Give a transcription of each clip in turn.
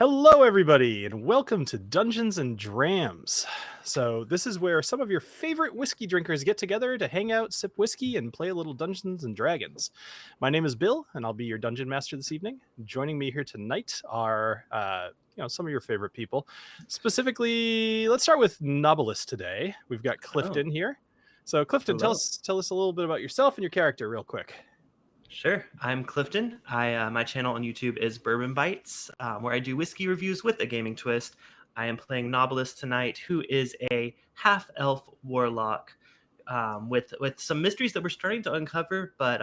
Hello, everybody, and welcome to Dungeons and Drams. So this is where some of your favorite whiskey drinkers get together to hang out, sip whiskey, and play a little Dungeons and Dragons. My name is Bill, and I'll be your dungeon master this evening. Joining me here tonight are, some of your favorite people. Specifically, let's start with Knobolas today. We've got Clifton here. So, Clifton, tell us a little bit about yourself and your character, real quick. Sure. I'm Clifton. My channel on YouTube is Bourbon Bites, where I do whiskey reviews with a gaming twist. I am playing Knobolas tonight, who is a half-elf warlock with some mysteries that we're starting to uncover, but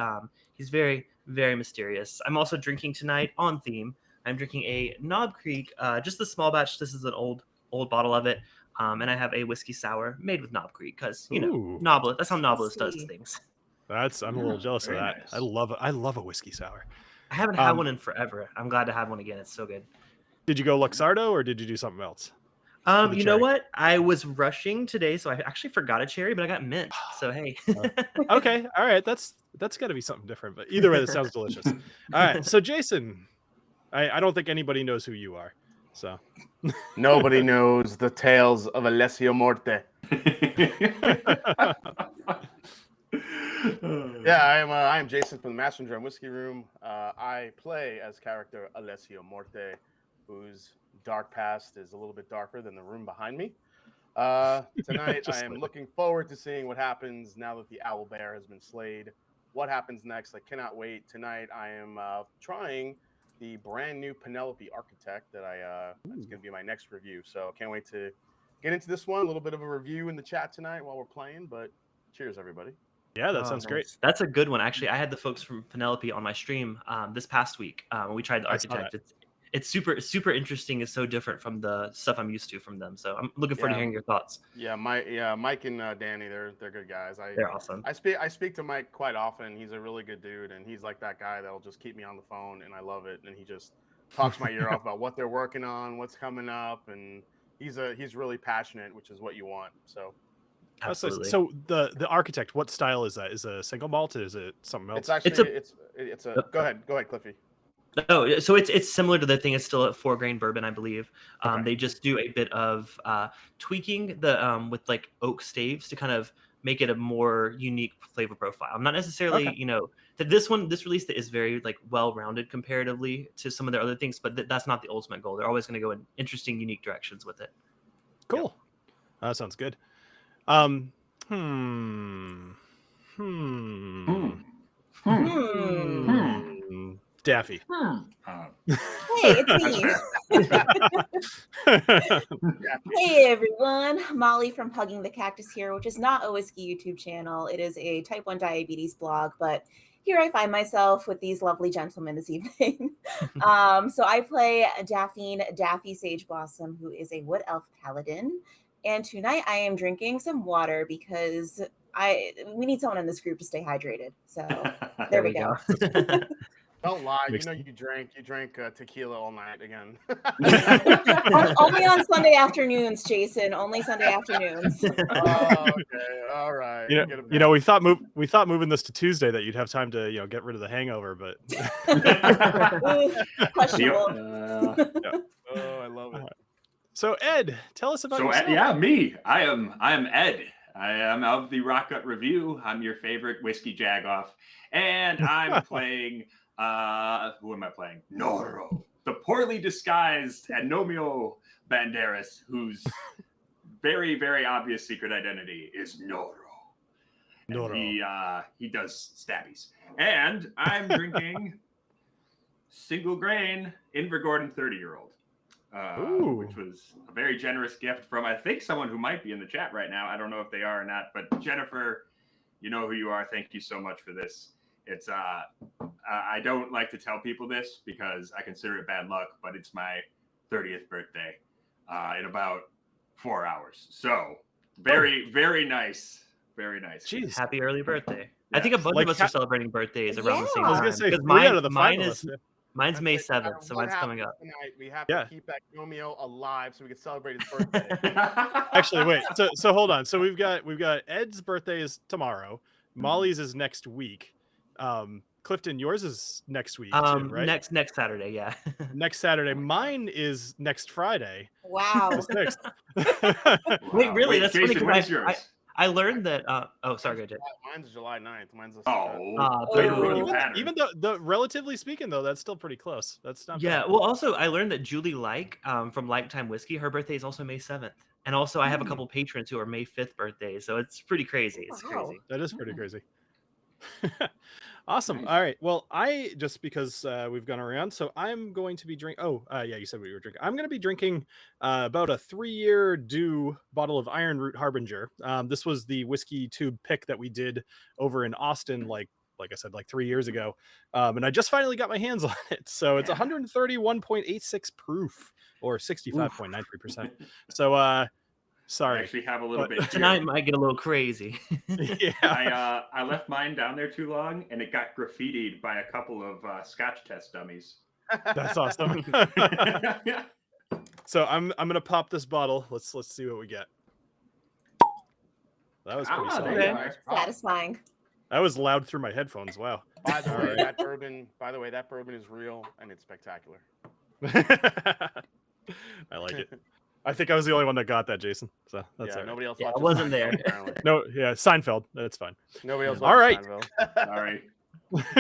he's very, very mysterious. I'm also drinking tonight on theme. I'm drinking a Knob Creek, just a small batch. This is an old bottle of it, and I have a whiskey sour made with Knob Creek because Knobolas. That's how Knobolas does things. I'm a little jealous of that. Nice. I love a whiskey sour. I haven't had one in forever. I'm glad to have one again. It's so good. Did you go Luxardo or did you do something else? You know what? I was rushing today, so I actually forgot a cherry, but I got mint. So hey. Okay, all right. That's got to be something different. But either way, this sounds delicious. All right. So Jason, I don't think anybody knows who you are. So nobody knows the tales of Alessio Morte. Yeah, I'm Jason from the Master Drum Whiskey Room. I play as character Alessio Morte, whose dark past is a little bit darker than the room behind me. Tonight, I am looking forward to seeing what happens now that the owl bear has been slayed. What happens next? I cannot wait. Tonight, I am trying the brand new Penelope Architect that it's going to be my next review. So I can't wait to get into this one. A little bit of a review in the chat tonight while we're playing, but cheers, everybody. Yeah, that sounds great. That's a good one. Actually, I had the folks from Penelope on my stream this past week. We tried the Architect. It's super interesting. It's so different from the stuff I'm used to from them. So I'm looking forward to hearing your thoughts. Yeah, Mike and Danny, they're good guys. They're awesome. I speak to Mike quite often. He's a really good dude, and he's like that guy that'll just keep me on the phone, and I love it. And he just talks my ear off about what they're working on, what's coming up, and he's really passionate, which is what you want. So. Absolutely. So the Architect, what style is that? Is it a single malt? Is it something else? It's actually it's a go ahead, Cliffy. No, so it's similar to the thing. It's still a 4-grain bourbon, I believe. Okay. They just do a bit of tweaking the with like oak staves to kind of make it a more unique flavor profile. I'm not necessarily, that this release is very like well-rounded comparatively to some of their other things, but that's not the ultimate goal. They're always going to go in interesting, unique directions with it. Cool. That sounds good. Daffy. Hey, it's me. Hey, everyone. Molly from Hugging the Cactus here, which is not a whiskey YouTube channel. It is a type 1 diabetes blog, but here I find myself with these lovely gentlemen this evening. So I play Daffy Sage Blossom, who is a wood elf paladin. And tonight I am drinking some water because we need someone in this group to stay hydrated. So there we go. Don't lie. You drank tequila all night again. Only on Sunday afternoons, Jason. Only Sunday afternoons. Oh, okay. All right. We thought moving this to Tuesday that you'd have time to get rid of the hangover, but questionable. Oh, I love it. So Ed, tell us about yourself. Yeah, me. I am Ed. I am of the Rock Gut Review. I'm your favorite whiskey jagoff, and I'm playing. Who am I playing? Noro, the poorly disguised Agnomeio Banderas, whose very, very obvious secret identity is Noro. And he does stabbies, and I'm drinking single grain Invergordon 30-year-old. Which was a very generous gift from, I think, someone who might be in the chat right now. I don't know if they are or not, but Jennifer, you know who you are. Thank you so much for this. It's I don't like to tell people this because I consider it bad luck, but it's my 30th birthday in about 4 hours. So very, very nice. Very nice. Jeez. Happy early birthday. Yes. I think a bunch of us are celebrating birthdays around the same time. I was going to say, 3 out of the finalists. Mine's May 7th, so mine's coming up. Tonight, we have to keep Agnomeio alive so we can celebrate his birthday. Actually, wait. So hold on. So we've got Ed's birthday is tomorrow. Molly's is next week. Clifton, yours is next week too, right? Next Saturday, yeah. Next Saturday. Mine is next Friday. Wow. The 6th. Wait, really? Wait, That's Jason, funny when is because yours? I learned that. Oh, sorry, go ahead. Mine's July 9th. Mine's the Boo. Even though, relatively speaking, though, that's still pretty close. That's not Yeah. bad. Well, also I learned that Julie from Lifetime Whiskey, her birthday is also May 7th, and also I have a couple patrons who are May 5th birthdays, so it's pretty crazy. It's Wow. crazy. That is pretty crazy. Awesome. All right. Well, just because we've gone around, so I'm going to be drinking. Yeah, you said we were drinking. I'm going to be drinking about a 3-year due bottle of Iron Root Harbinger. This was the whiskey tube pick that we did over in Austin, like I said, like 3 years ago. And I just finally got my hands on it. So it's 131.86 proof or 65.93%. So sorry. I actually have a little bit here. Tonight might get a little crazy. Yeah. I left mine down there too long, and it got graffitied by a couple of Scotch test dummies. That's awesome. So I'm gonna pop this bottle. Let's see what we get. That was pretty solid. there you Nice. Satisfying. That was loud through my headphones. Wow. By the way, Alright. that bourbon is real and it's spectacular. I like it. I think I was the only one that got that, Jason. So that's all right. Nobody else. Yeah, I watches wasn't Seinfeld, there. apparently. No, yeah, Seinfeld. That's fine. Nobody else. All right. Sorry.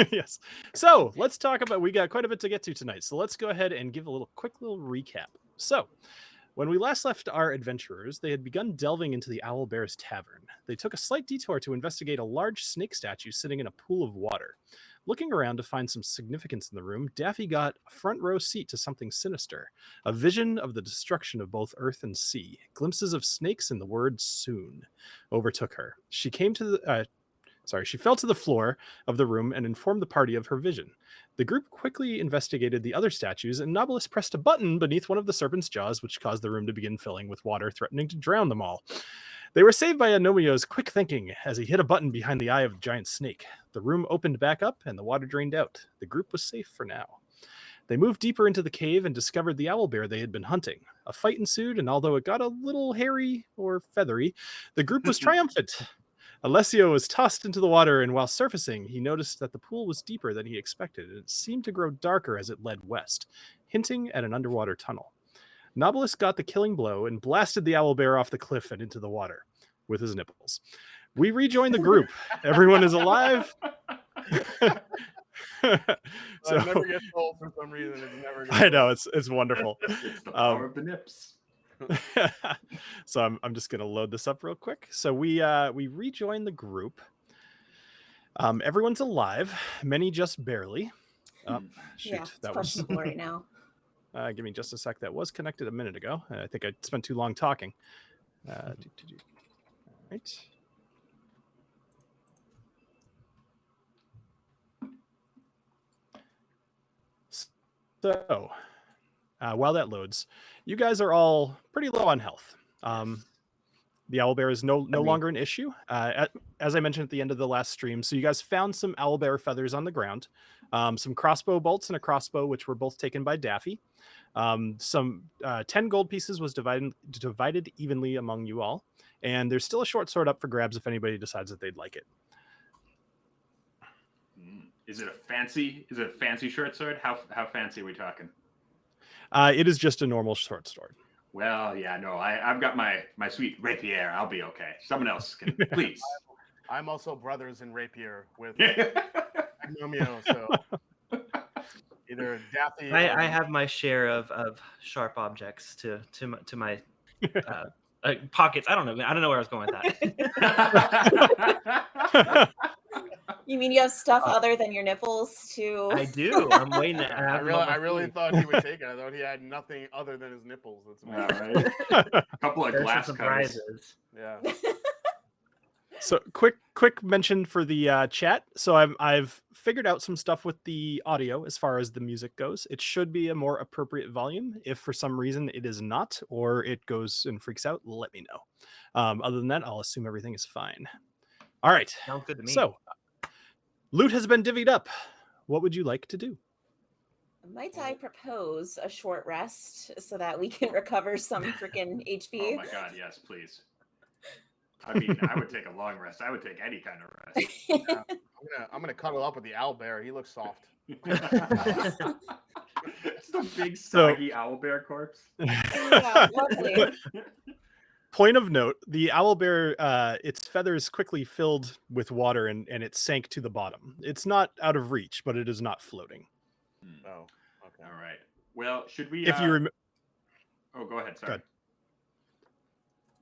Yes. So let's talk about. We got quite a bit to get to tonight. So let's go ahead and give a quick little recap. So, when we last left our adventurers, they had begun delving into the Owl Bear's tavern. They took a slight detour to investigate a large snake statue sitting in a pool of water. Looking around to find some significance in the room, Daffy got a front row seat to something sinister. A vision of the destruction of both earth and sea. Glimpses of snakes and the word soon overtook her. She fell to the floor of the room and informed the party of her vision. The group quickly investigated the other statues, and Knobolas pressed a button beneath one of the serpent's jaws, which caused the room to begin filling with water, threatening to drown them all. They were saved by Agnomeio's quick thinking as he hit a button behind the eye of the giant snake. The room opened back up and the water drained out. The group was safe for now. They moved deeper into the cave and discovered the owl bear they had been hunting. A fight ensued, and although it got a little hairy or feathery, the group was triumphant. Alessio was tossed into the water, and while surfacing, he noticed that the pool was deeper than he expected, and it seemed to grow darker as it led west, hinting at an underwater tunnel. Knobolas got the killing blow and blasted the owlbear off the cliff and into the water with his nipples. We rejoined the group. Everyone is alive. So it never gets old for some reason. It's never. I know it's wonderful. It's the power of the nips. So I'm just gonna load this up real quick. So we rejoined the group. Everyone's alive. Many just barely. Shoot, Yeah, it's that was questionable right now. give me just a sec. That was connected a minute ago. I think I spent too long talking. Right. So, while that loads, you guys are all pretty low on health. The owlbear is no longer an issue. As I mentioned at the end of the last stream, so you guys found some owlbear feathers on the ground, some crossbow bolts and a crossbow, which were both taken by Daffy. Some 10 gold pieces was divided evenly among you all, and there's still a short sword up for grabs if anybody decides that they'd like it. Is it a fancy short sword? How fancy are we talking? It is just a normal short sword. Well, yeah, no, I've got my sweet rapier. I'll be okay. Someone else can, please. I'm also brothers in rapier with Agnomeio, so either Daffy. I have my share of sharp objects to my pockets. I don't know. I don't know where I was going with that. You mean you have stuff other than your nipples too? I do. I'm waiting to I really thought he would take it. I thought he had nothing other than his nipples. That's Right. A couple of There's glass some cutters. surprises. Yeah. So quick mention for the chat. So I've figured out some stuff with the audio as far as the music goes. It should be a more appropriate volume. If for some reason it is not, or it goes and freaks out, let me know. Other than that, I'll assume everything is fine. All right. Sounds good to me. So loot has been divvied up. What would you like to do? Might I propose a short rest so that we can recover some freaking HP? Oh my god, yes, please. I mean, I would take a long rest. I would take any kind of rest. I'm gonna cuddle up with the owlbear. He looks soft. Just a big soggy owlbear corpse. Yeah, lovely. Point of note, the owlbear, its feathers quickly filled with water and it sank to the bottom. It's not out of reach, but it is not floating. Oh, okay. All right. Well, should we? If you remember, Oh, go ahead. Sorry. Go ahead.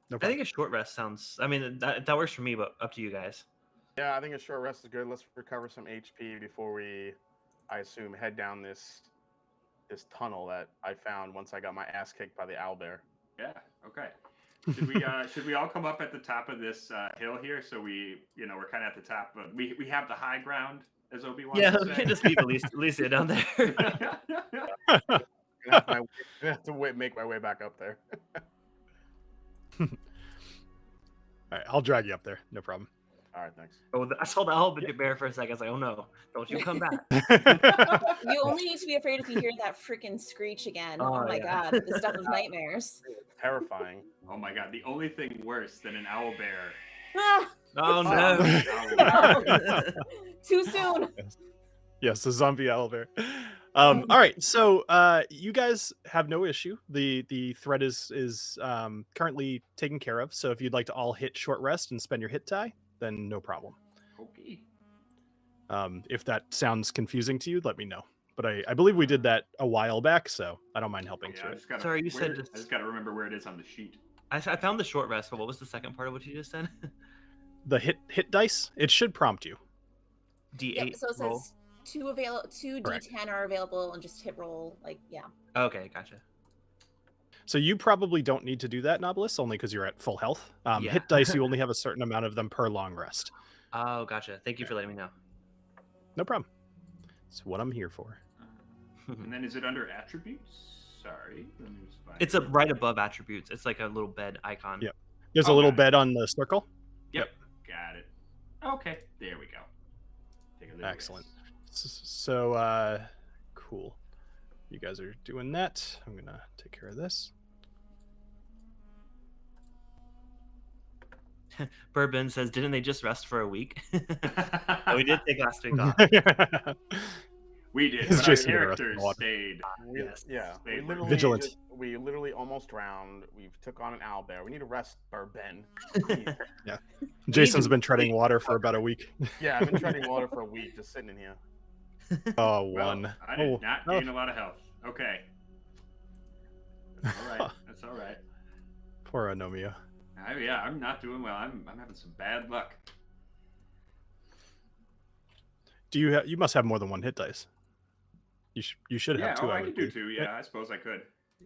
No I problem. think a short rest sounds. I mean, that works for me, but up to you guys. Yeah, I think a short rest is good. Let's recover some HP before we, I assume, head down this tunnel that I found once I got my ass kicked by the owlbear. Yeah. Okay. Should we all come up at the top of this hill here? So we're kind of at the top, but we have the high ground, as Obi-Wan Yeah, would we say. can just leave Alicia down there. I have to make my way back up there. All right, I'll drag you up there. No problem. All right, thanks. Oh, I saw the owlbear for a second. I was like, oh no, don't you come back. You only need to be afraid if you hear that freaking screech again. Oh, my god, the stuff of nightmares. It's terrifying. Oh my god, the only thing worse than an owlbear. Ah, Oh no. too soon. Yes, a zombie owlbear. All right, so you guys have no issue. The threat is currently taken care of. So if you'd like to all hit short rest and spend your hit die, then no problem. Okay. If that sounds confusing to you, let me know. But I believe we did that a while back, so I don't mind helping Yeah, through I it. just gotta, Sorry, you said I just got to remember where it is on the sheet. I found the short rest, but what was the second part of what you just said? The hit dice, it should prompt you. D8 Yep, so it roll. says two Correct. D10 are available and just hit roll. Yeah. Okay, gotcha. So you probably don't need to do that, Knobolas, only because you're at full health. Yeah. Hit dice, you only have a certain amount of them per long rest. Oh, gotcha. Thank you for letting me know. No problem. It's what I'm here for. And then is it under attributes? Sorry. Let me just find It's it. right above attributes. It's like a little bed icon. Yep. There's a little Okay. bed on the circle. Yep. Got it. Okay. There we go. Take a little Excellent. rest. So, cool. You guys are doing that. I'm going to take care of this. Bourbon says, didn't they just rest for a week? Oh, we did take last week off. We did, It's but our Jason with the rest of the characters water. stayed. Yes. Yeah, Stay Vigilant. We literally almost drowned. We've took on an owlbear. We need to rest, Bourbon. Jason's been treading water for about a week. Yeah, I've been treading water for a week, just sitting in here. Oh, Well, one. I did Oh, not gain a lot of health. Okay. That's all right. That's all right. poor Agnomeio. Yeah, I'm not doing well. I'm having some bad luck. Do you must have more than one hit dice. You should Yeah, have two. I would could do think. two. Yeah, I suppose I could.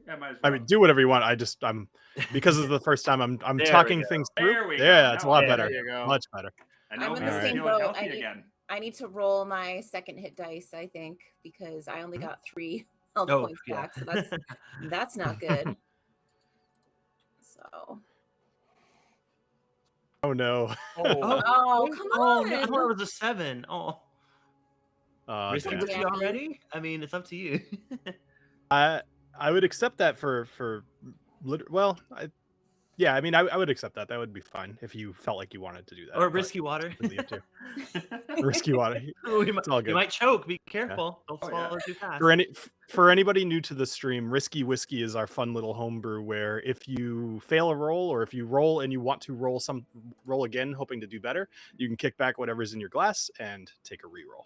Yeah, might as I well. mean, do whatever you want. I'm because it's the first time I'm There we talking go. things There through. we go. Yeah, it's a lot Now- better. There you go. Much better. I know I'm in the I'm same feeling boat. healthy again. I need to roll my second hit dice, I think, because I only got 3 health Oh, points yeah. back. So that's not good. So Oh no. Oh, come Oh, no, I on. thought it was a 7. Oh, risky damn. risky already? I mean, it's up to you. I would accept that for well, yeah, I mean, I would accept that. That would be fine if you felt like you wanted to do that. Or but risky water. completely up to you. Risky water. Ooh, you, might, It's all good. you might choke. Be careful. Don't Oh, swallow yeah. too fast. For anybody new to the stream, Risky Whiskey is our fun little homebrew where if you fail a roll or if you roll and you want to roll again, hoping to do better, you can kick back whatever's in your glass and take a reroll.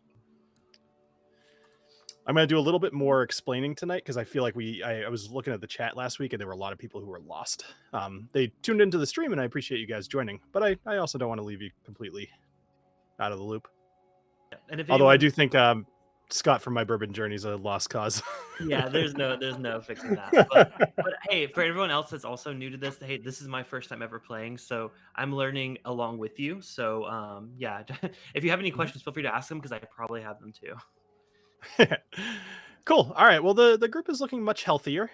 I'm going to do a little bit more explaining tonight because I feel like I was looking at the chat last week and there were a lot of people who were lost. They tuned into the stream and I appreciate you guys joining, but I also don't want to leave you completely out of the loop. And if Although I anyone- do think Scott from My Bourbon Journey is a lost cause. yeah, there's no fixing that. But hey, for everyone else that's also new to this, hey, this is my first time ever playing, so I'm learning along with you. So yeah, if you have any questions, feel free to ask them because I probably have them too. Cool. All right. Well, the group is looking much healthier.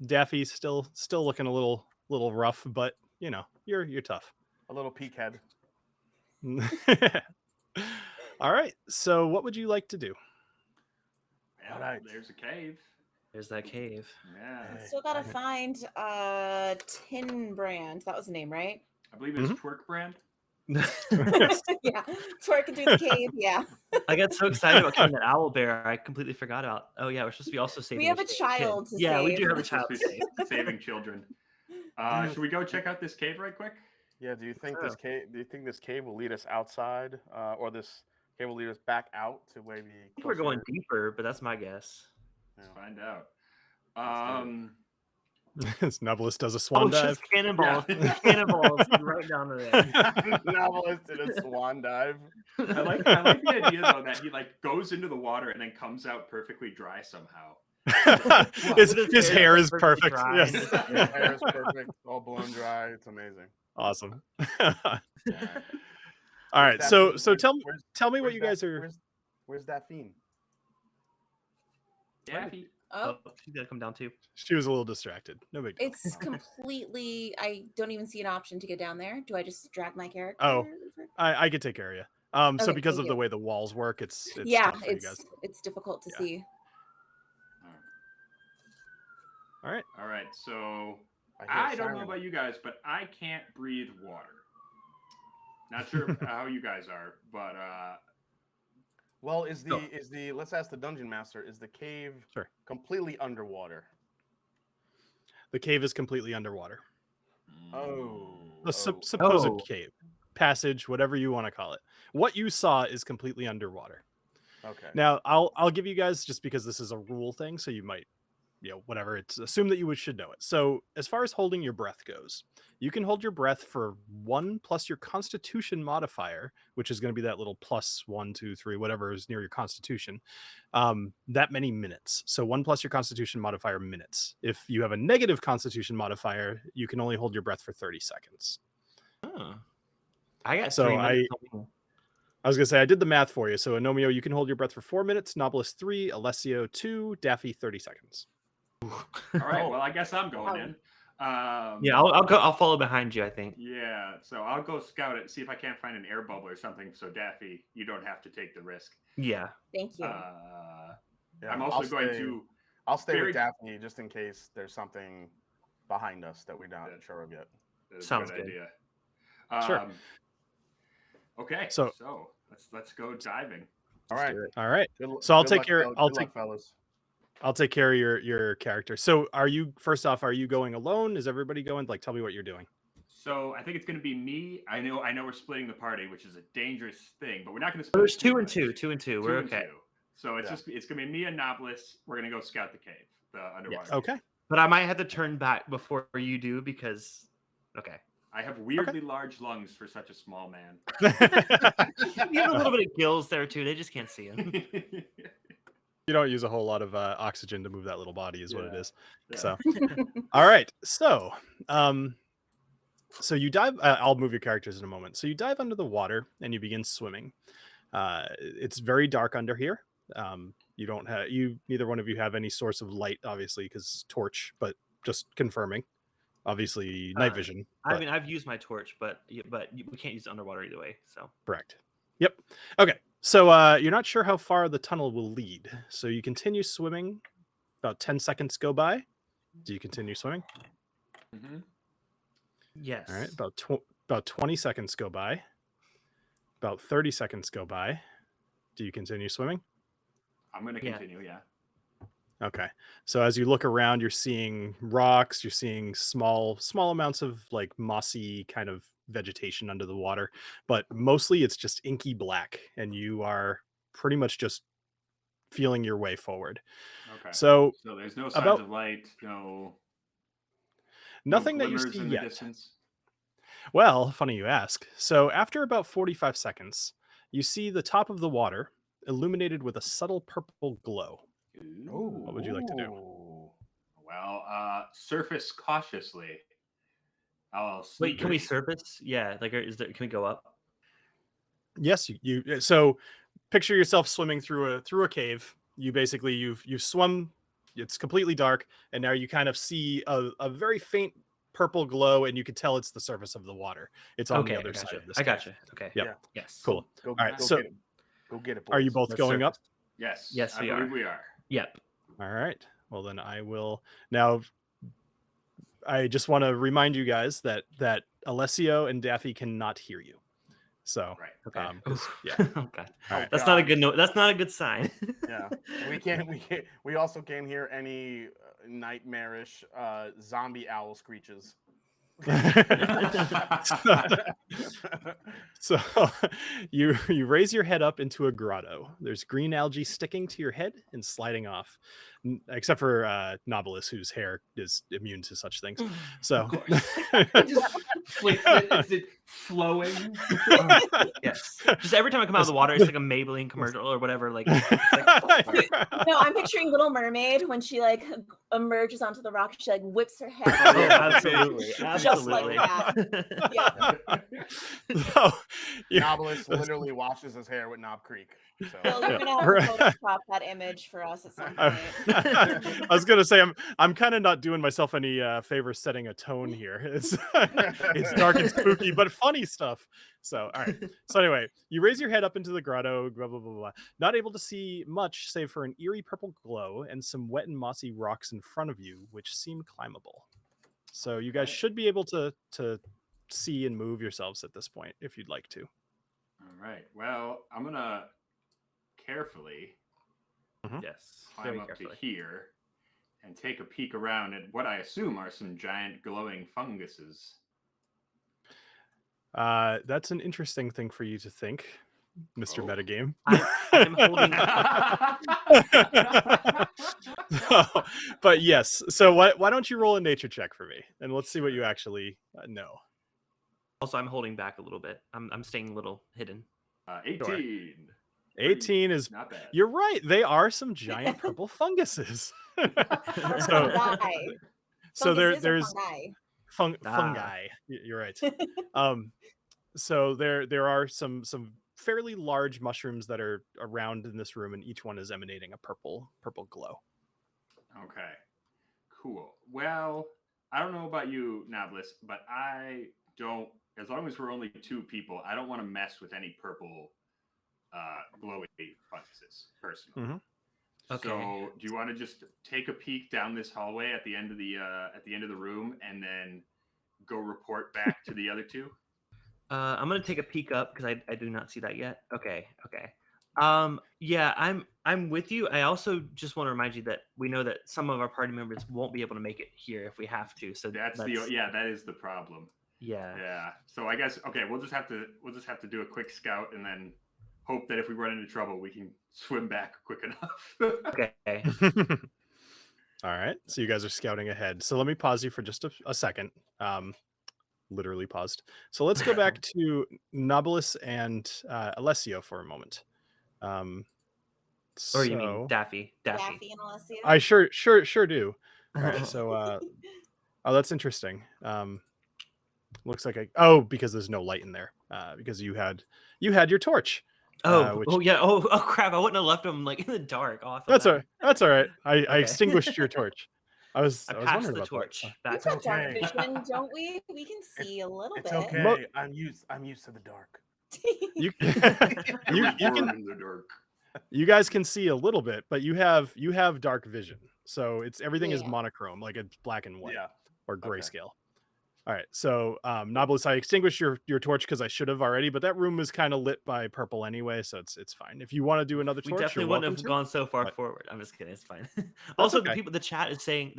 Daffy's still looking a little rough, but you know, you're tough. A little peak head. All right. So, what would you like to do? Well, Alright. There's a cave. There's that cave. Yeah. Still gotta find Tin Brand. That was the name, right? I believe it's Twerk brand. Yeah, twerking through the cave. Yeah, I got so excited about killing that owl bear, I completely forgot about. Oh yeah, we're supposed to be also saving. we have a this kid. child to Yeah, save. we do have a Supposed child. to be saving children. Should we go check out this cave right quick? Yeah. Do you think this cave will lead us outside, or this cave will lead us back out to maybe? I think we're going deeper, but that's my guess. Let's find out. Knobolas does a swan dive. Just cannonballs, Yeah. cannonballs right down to there. Knobolas did a swan dive. I like the idea though that he like goes into the water and then comes out perfectly dry somehow. his hair is perfectly perfect. dry. Yes. His hair is perfect, all blown dry. It's amazing. Awesome. Yeah. All right. Where's So Daphne? tell me what Where's you guys are. Where's Daphne? Daffy. Oh, She's gotta come down too. She was a little distracted. No big deal. it's completely. I don't even see an option to get down there. Do I just drag my character? Oh. I could take care of you. So Okay, because thank of the you. way the walls work, it's Yeah, tough for you guys. it's difficult to Yeah. see. All right. All right. So hear I a don't know siren. about you guys, but I can't breathe water. Not sure how you guys are, but Well, is the let's ask the dungeon master, is the cave Sure. completely underwater? The cave is completely underwater. Oh. The supposed Oh. cave, passage, whatever you want to call it. What you saw is completely underwater. Okay. Now, I'll give you guys, just because this is a rule thing, so you might, whatever. It's assume that you should know it. So as far as holding your breath goes, you can hold your breath for 1 plus your Constitution modifier, which is going to be that little +1, 2, 3, whatever is near your Constitution. That many minutes. So 1 plus your Constitution modifier minutes. If you have a negative Constitution modifier, you can only hold your breath for 30 seconds. Oh. I got So 3 minutes. I was gonna say I did the math for you. So Agnomeio, you can hold your breath for 4 minutes. Knobolas 3, Alessio 2, Daffy 30 seconds. all right. Well, I guess I'm going in. Yeah, I'll go. I'll follow behind you. I think. Yeah, so I'll go scout it, see if I can't find an air bubble or something. So Daffy, you don't have to take the risk. Yeah. Thank you. Yeah, I'm also I'll stay very- with Daphne just in case there's something behind us that we're not sure of yet. That's a Sounds good good. idea. Sure. Okay. So- So let's go diving. All right. All right. Good- So I'll good take luck, care- fellas. I'll Good luck, take- fellas. I'll take care of your character. So are you going alone? Is everybody going? Like, tell me what you're doing. So I think it's going to be me. I know we're splitting the party, which is a dangerous thing, but we're not going to. So there's 2 and 2. 2 and 2. We're okay. So it's going to be me and Knobolas. We're going to go scout the cave, the underwater. Okay. But I might have to turn back before you do because. Okay. I have weirdly large lungs for such a small man. You have a little bit of gills there too. They just can't see him. You don't use a whole lot of oxygen to move that little body, is what it Yeah. is. Yeah. So, all right. So, so you dive. I'll move your characters in a moment. So you dive under the water and you begin swimming. It's very dark under here. You don't have neither one of you have any source of light, obviously, because torch. But just confirming, obviously, night vision. I but- mean, I've used my torch, but we can't use it underwater either way. So Correct. Yep. Okay. So you're not sure how far the tunnel will lead. So you continue swimming. About 10 seconds go by. Do you continue swimming? Mhm. yes. All right. About 20 seconds go by. About 30 seconds go by. Do you continue swimming? I'm going to Yeah. continue. Yeah. Okay. So as you look around, you're seeing rocks, you're seeing small amounts of like mossy kind of vegetation under the water, but mostly it's just inky black, and you are pretty much just feeling your way forward. Okay. So So there's no signs about- of light. No. nothing no that you glimmers see in the yet. distance. Well, funny you ask. So after about 45 seconds, you see the top of the water illuminated with a subtle purple glow. What would you like to do? Ooh. Well, surface cautiously. I'll Wait, sneak can we in- surface? Yeah. Like, can we go up? Yes, you so picture yourself swimming through a cave. You basically you've swum, it's completely dark, and now you kind of see a very faint purple glow, and you can tell it's the surface of the water. It's on the other side of this. I cave. gotcha. Okay. Yep. Yeah. Yes. Cool. Go, All right, go so get it. Go get it. are you boys. both Let's going up? surface. Yes. Yes, I we believe are. we are. Yep. All right. Well, then I will now. I just want to remind you guys that Alessio and Daffy cannot hear you. So Right. Okay. yeah. Oh god. All right. That's not a good note. That's not a good sign. Yeah, we also can't hear any nightmarish zombie owl screeches. So you raise your head up into a grotto. There's green algae sticking to your head and sliding off, except for Knobolas, whose hair is immune to such things. So Of course. Just flicks it. Is it flowing? Yes. Just every time I come out of the water, it's like a Maybelline commercial or whatever. Like, it's like No, I'm picturing Little Mermaid when she like emerges onto the rock. She like whips her head. oh, out. absolutely, Just like absolutely. that. Yeah. so, you- Knobolas literally washes his hair with Knob Creek. So Well, you're gonna have to Photoshop that image for us at some point. I was gonna say I'm kind of not doing myself any favors setting a tone here. It's dark and spooky, but funny stuff. So all right. So anyway, you raise your head up into the grotto, blah blah blah blah. Not able to see much save for an eerie purple glow and some wet and mossy rocks in front of you, which seem climbable. So you guys should be able to see and move yourselves at this point if you'd like to. All right. Well, I'm gonna carefully Yes. climb Very up carefully. to here and take a peek around at what I assume are some giant glowing funguses. That's an interesting thing for you to think, Mr. Oh. Metagame. I'm holding. But yes, so why don't you roll a nature check for me and let's see what you actually know. Also, I'm holding back a little bit. I'm staying a little hidden. 18. 18 is Not bad. you're right, they are some giant purple funguses. so Fungi. so Funguses or there's fungi? fungi. You're right. So there are some fairly large mushrooms that are around in this room, and each one is emanating a purple glow. Okay. Cool. Well, I don't know about you, Knobolas, but I don't, as long as we're only 2 people, I don't want to mess with any purple glowy funguses personally. Mhm. Okay. So do you want to just take a peek down this hallway at the end of the room and then go report back to the other 2? I'm gonna take a peek up because I do not see that yet. Okay. Yeah, I'm with you. I also just want to remind you that we know that some of our party members won't be able to make it here if we have to. So That is the problem. yeah. Yeah. So I guess we'll just have to do a quick scout and then hope that if we run into trouble, we can swim back quick enough. Okay. All right, so you guys are scouting ahead. So let me pause you for just a second. Literally paused. So let's go back to Knobolas and Alessio for a moment. Or you mean Daffy? Daffy and Alessio. I sure do. All right, so oh, that's interesting. Looks like because there's no light in there. Because you had your torch. Yeah. Oh crap! I wouldn't have left them like in the dark. Off. That's all right. I Okay. extinguished your torch. I was passed wondering the about torch. that. We've That's got dark okay. vision, don't we? We can see a little it's bit. okay. I'm used to the dark. You Burn in the dark. you guys can see a little bit, but you have dark vision. So everything is Yeah. monochrome, like it's black and white Yeah. or Okay. grayscale. All right. So Knobolas, I extinguished your torch because I should have already, but that room was kind of lit by purple anyway, so it's fine. If you want to do another We torch, definitely you're wouldn't welcome have to. gone so far but- forward. I'm just kidding. It's fine. Also, okay. the chat is saying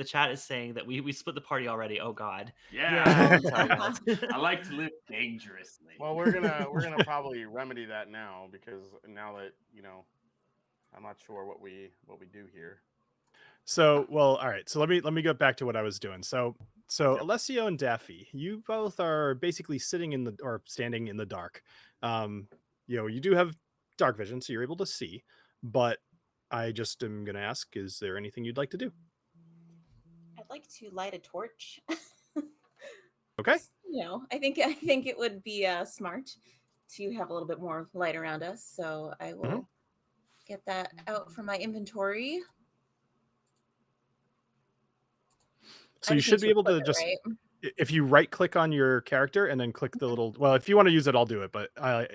that we split the party already. Oh God. Yeah. that's how it was. I like to live dangerously. Well, we're gonna probably remedy that now because now that I'm not sure what we do here. So, well, all right. So let me get back to what I was doing. So Yep. Alessio and Daffy, you both are basically standing in the dark. You do have dark vision, so you're able to see. But I just am going to ask: is there anything you'd like to do? I'd like to light a torch. Okay. I think it would be smart to have a little bit more light around us. So I will get that out from my inventory. So you should be able to just, if you right click on your character and then click the little, well, if you want to use it, I'll do it. But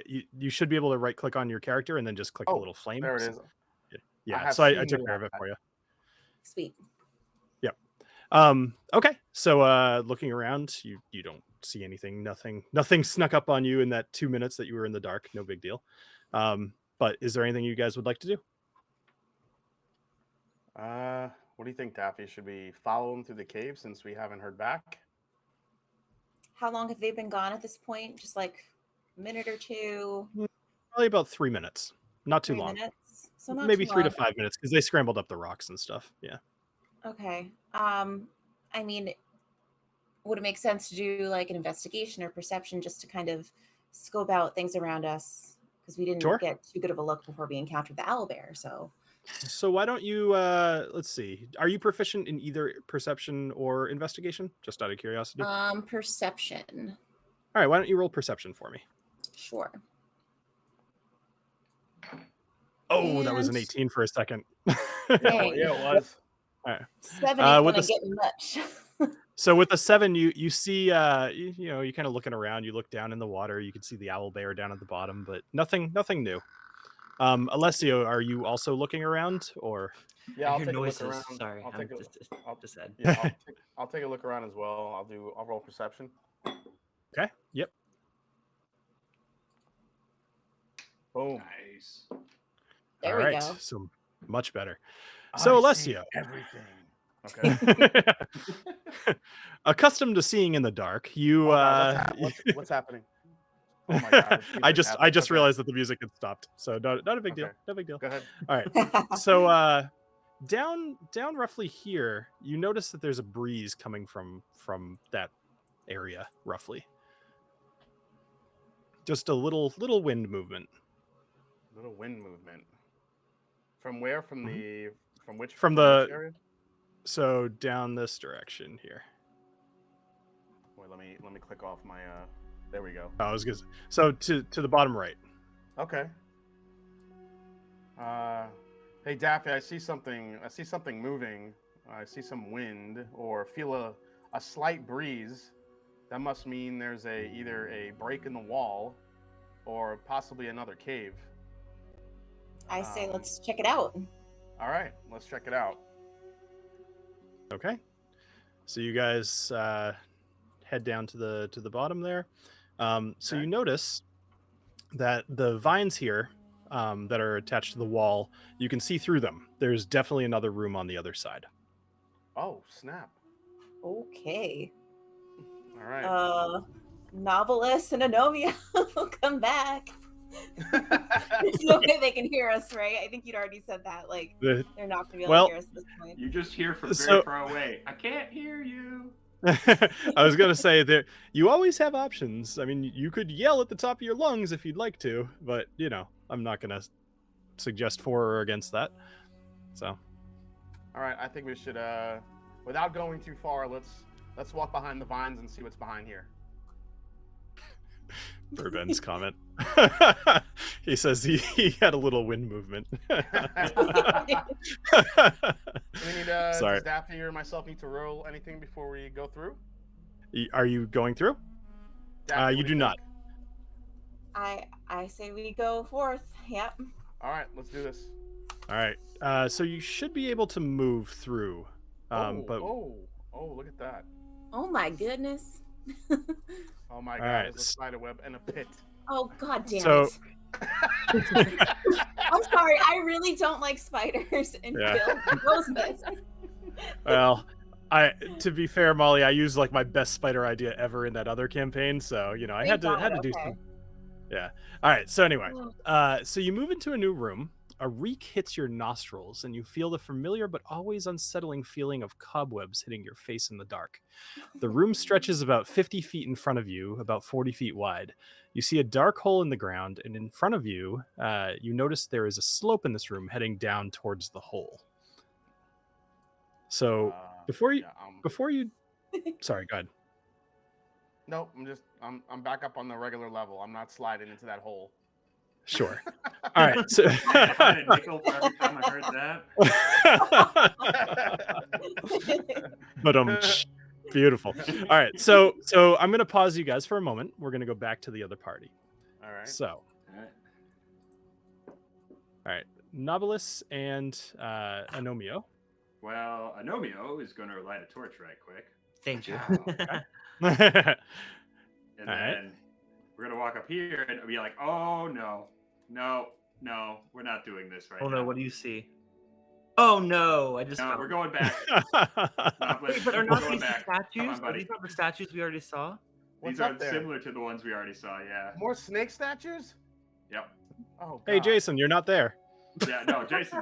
you should be able to right click on your character and then just click the little flame. There it is. Yeah. have So I seen took you care of on it that. for you. Sweet. Okay. So looking around, you don't see anything. Nothing snuck up on you in that 2 minutes that you were in the dark. No big deal. But is there anything you guys would like to do? What do you think, Daffy? Should we follow him through the cave since we haven't heard back? How long have they been gone at this point? Just like a minute or two? Probably about 3 minutes. Not too 3 long. minutes? So not Maybe too 3 to long. 5 minutes because they scrambled up the rocks and stuff. Yeah. Okay. I mean, would it make sense to do like an investigation or perception just to kind of scope out things around us? Because we didn't Sure. get too good of a look before we encountered the owlbear. So why don't you let's see. Are you proficient in either perception or investigation? Just out of curiosity. Perception. All right, why don't you roll perception for me? Sure. Oh, that was an And- 18 for a second. Dang. Yeah, it was. All right. 7 ain't with gonna a- get me much. So with a 7, you see you kind of looking around, you look down in the water, you can see the owl bear down at the bottom, but nothing new. Alessio, are you also looking around or Yeah, I I'll hear take noises. a look around. Sorry, I'll I'm take a, I'll- just said. yeah, I'll take a look around as well. I'll roll perception. Okay. Yep. Boom. Nice. There All we right. go. So much better. So, I see Alessio. everything. Okay. Accustomed to seeing in the dark, you Oh, God, what's happening? Oh my God, it's I music just happening. Okay. realized that the music had stopped. So not a big deal. Okay. No big deal. Go ahead. All right. So down roughly here, you notice that there's a breeze coming from that area roughly. Just a little wind movement. Little wind movement. From where? From which? From which the- area? So down this direction here. Wait, let me click off my. There we go. I was gonna. So to the bottom right. Okay. Hey Daffy, I see something moving. I see some wind, or feel a slight breeze. That must mean there's either a break in the wall, or possibly another cave. I say let's check it out. All right, let's check it out. Okay. So you guys head down to the bottom there. So you notice that the vines here that are attached to the wall, you can see through them. There's definitely another room on the other side. Oh snap! Okay. All right. Knobolas and Agnomeio, come back. There's no way they can hear us, right? I think you'd already said that. Like, they're not gonna be able to hear us at this point. You just hear from So- very far away. I can't hear you. I was gonna say that you always have options. I mean, you could yell at the top of your lungs if you'd like to, but I'm not gonna suggest for or against that. So All right, I think we should, without going too far, let's walk behind the vines and see what's behind here. for Ben's comment, he says he had a little wind movement. Do we need, Sorry. does Daphne or myself need to roll anything before we go through? Are you going through? Daphne, what You do do not. think? I say we go forth. Yep. All right, let's do this. All right. So you should be able to move through. But Look at that. Oh my goodness. Oh my All God, right, there's a spider web and a pit. Oh God damn So- it. I'm sorry, I really don't like spiders, and Yeah. Bill knows this. well, to be fair, Molly, I used like my best spider idea ever in that other campaign, so I had Thank to God, do okay. some. Yeah. All right. So anyway, Oh. so you move into a new room. A reek hits your nostrils, and you feel the familiar but always unsettling feeling of cobwebs hitting your face in the dark. The room stretches about 50 feet in front of you, about 40 feet wide. You see a dark hole in the ground, and in front of you, you notice there is a slope in this room heading down towards the hole. So before you, sorry, go ahead. No, I'm back up on the regular level. I'm not sliding into that hole. Sure. All right. So, I had a nickel for every time I heard that. but beautiful. All right. So I'm gonna pause you guys for a moment. We're gonna go back to the other party. All right. So, Alright. all right, Knobolas and Agnomeio. Well, Agnomeio is going to light a torch right quick. Thank you. And All right. then we're gonna walk up here and be like, oh no, we're not doing this right Oh now. no, what do you see? Oh no, I just No, found we're it. going back. Wait, but are We're not going these back. Come statues? on, Are buddy. these not the statues we already saw? What's These are up there? similar to the ones we already saw. Yeah. More snake statues? Yep. Oh, Hey, God. Jason, you're not there. Yeah. No, Jason.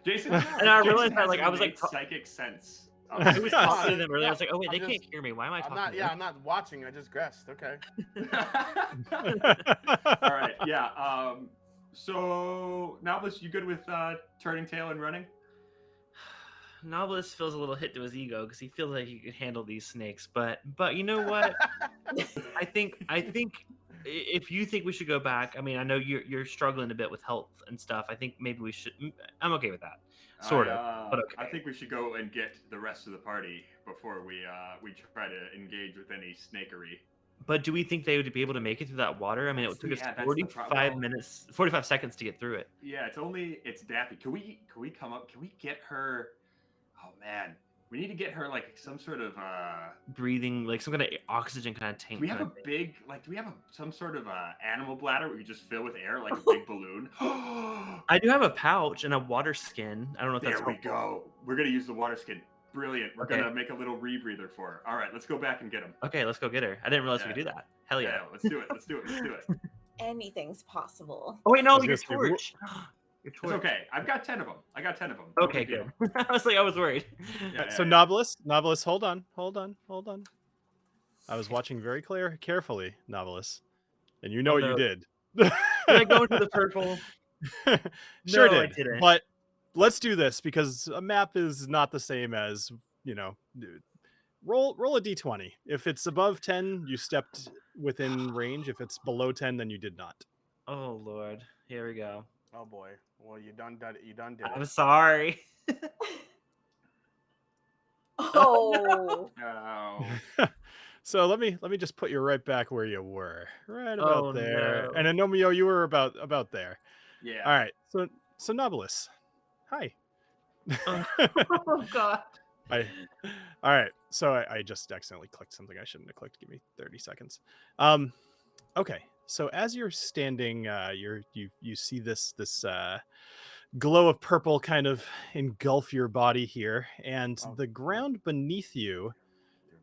Jason. And I Jason realized that, has like, an I was, like, innate psychic sense. I was talking to them Yeah, earlier. I was like, oh wait, I'm they can't just- hear me. Why am I I'm talking not. to Yeah, them? I'm not watching. I just guessed. Okay. All right. Yeah. So Knobolas, you good with turning tail and running? Knobolas feels a little hit to his ego because he feels like he could handle these snakes. But you know what? I think if you think we should go back, I mean, I know you're struggling a bit with health and stuff. I think maybe we should. I'm okay with that, sort of. But okay. I think we should go and get the rest of the party before we try to engage with any snakery. But do we think they would be able to make it through that water? I mean, it took us Yeah, that's the 45 problem. minutes, 45 seconds to get through it. Yeah, it's Daffy. Can we come up? Can we get her? Oh man, we need to get her like some sort of Breathing, like some kind of oxygen kind of tank. Do we have kind a of big some sort of animal bladder we just fill with air like a big balloon? I do have a pouch and a water skin. I don't know if that's There we helpful. go. We're gonna use the water skin. Brilliant. We're Okay. gonna make a little rebreather for her. All right, let's go back and get him. Okay, let's go get her. I didn't realize we Yeah. could do that. Hell yeah. Let's do it. Let's do it. Let's do it. Anything's possible. Oh wait, no, was your gonna say, torch. Your It's torch. okay. I've got 10 of them. Okay, good. I was like, I was worried. Yeah, So yeah. Knobolas, hold on. I was watching very carefully, Knobolas, and you know Oh, what you no. did. Did I go into the purple? Sure No, I did. didn't. But let's do this because a map is not the same as, roll a d20. If it's above 10, you stepped within range. If it's below 10, then you did not. Oh Lord, here we go. Oh boy. Well, you done did it. I'm sorry. Oh, Oh. So let me just put you right back where you were, right about Oh, there. no. And Agnomeio, you were about there. Yeah. All right. So Knobolas, hi. Oh God. All right. So I just accidentally clicked something I shouldn't have clicked. Give me 30 seconds. Okay. So as you're standing, you see this glow of purple kind of engulf your body here, and Oh. the ground beneath you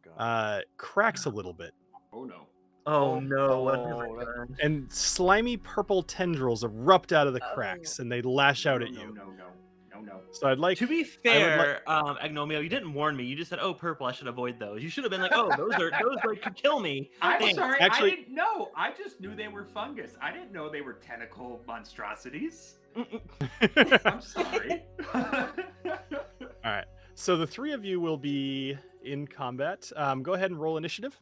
Dear God. cracks a little bit, Oh no. Oh no. What have I Oh, that- done? and slimy purple tendrils erupt out of the cracks, and they lash out at you. No. So I'd like To be fair, Agnomeio, you didn't warn me. You just said, "Oh, purple. I should avoid those." You should have been like, "Oh, those like could kill me." I'm Thanks. sorry. Actually- I didn't know. I just knew they were fungus. I didn't know they were tentacle monstrosities. I'm sorry. All right. So the three of you will be in combat. Go ahead and roll initiative.